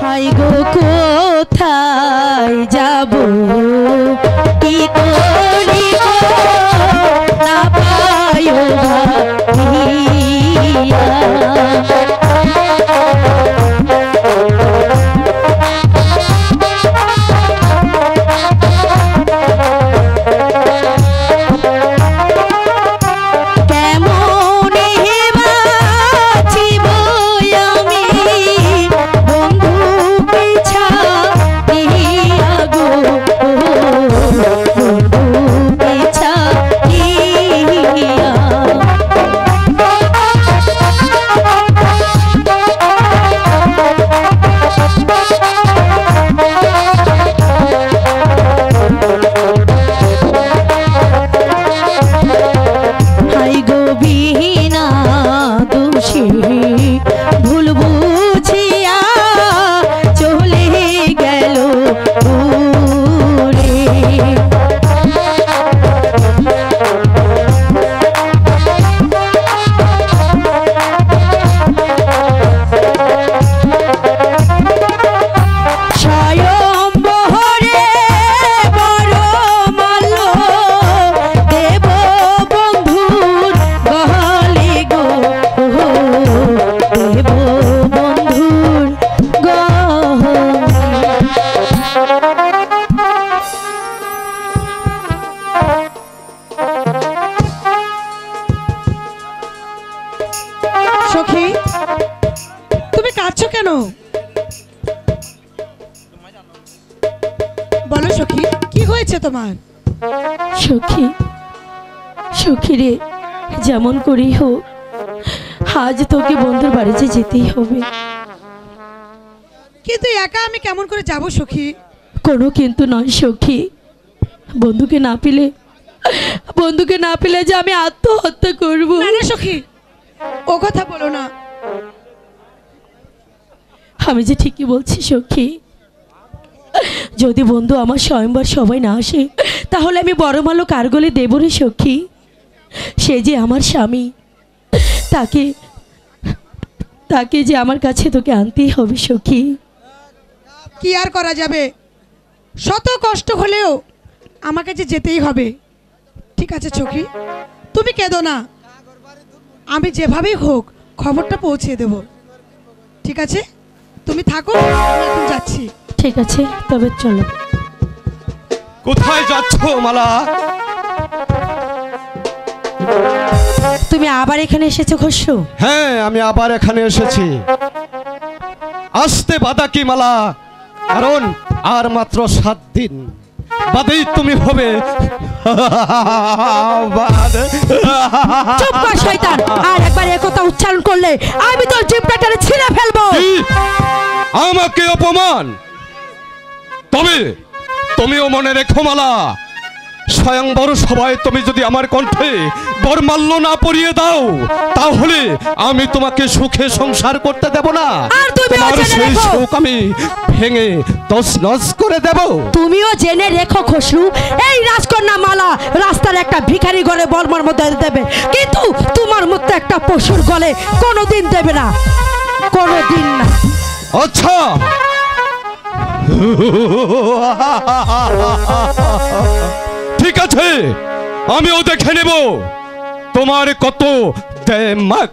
High গো কোথায় যাব কি করিব না পায়ো ভাইয়া সখী তুমি কাঁদছো কেন? বলো সখী কি হয়েছে তোমার? সখী সখী রে, যেমন করেই হোক আজ তোকে বন্ধুর বাড়িতে যেতেই হবে। কিন্তু একা আমি কেমন করে যাব সখী? কোনো কিন্তু নয় সখী, বন্ধুকে না পেলে যে আমি আত্মহত্যা করব। না না সখী, ও কথা বলো না। আমি যে ঠিকই বলছি সখী, যদি বন্ধু আমার স্বয়ংবর সবাই না আসে তাহলে আমি বড়মালো কারগলে দেব রে সখী। সে যে আমার স্বামী, তাকে যে আমার কাছে তোকে আনতেই হবে সখী। কি আর করা যাবে, শত কষ্ট হলেও আমাকে যে যেতেই হবে। ঠিক আছে সখী, তুমি কেঁদো না, আমি যেভাবেই হোক খবরটা পৌঁছে দেব। ঠিক আছে, তুমি থাকো, আমি এখন যাচ্ছি। ঠিক আছে, তবে চলো। কোথায় যাচ্ছ মালা? তুমি আবার এখানে এসেছো খসরু? হ্যাঁ, আমি আবার এখানে এসেছি। আসতে বাধা কি মালা? কারণ আর মাত্র 7 দিন বাদেই তুমি হবে। চুপ কর শয়তান, আর একবার এই কথা উচ্চারণ করলে আমি তোর জিভটা টেনে ছিঁড়ে ফেলবো। আমাকে অপমান? তবে তুমিও মনে রেখো মালা, স্বয়ংবর সবাই তুমি যদি আমার কণ্ঠে বরমাল্য না পরিয়ে দাও তাহলে আমি তোমাকে সুখে সংসার করতে দেব না। আর তোমার সেই সুখ আমি ভেঙে তছনছ করে দেব। তুমিও জেনে রেখো খসরু, এই রাজকন্যা মালা রাস্তার একটা ভিখারি ঘরে বর্মার মধ্যে দেবে, কিন্তু তোমার মতো একটা পশুর গলে কোনোদিন দেবে না, কোনোদিন না। আচ্ছা, ঠিক আছে, আমিও দেখে নেব তোমার কত দেমাক।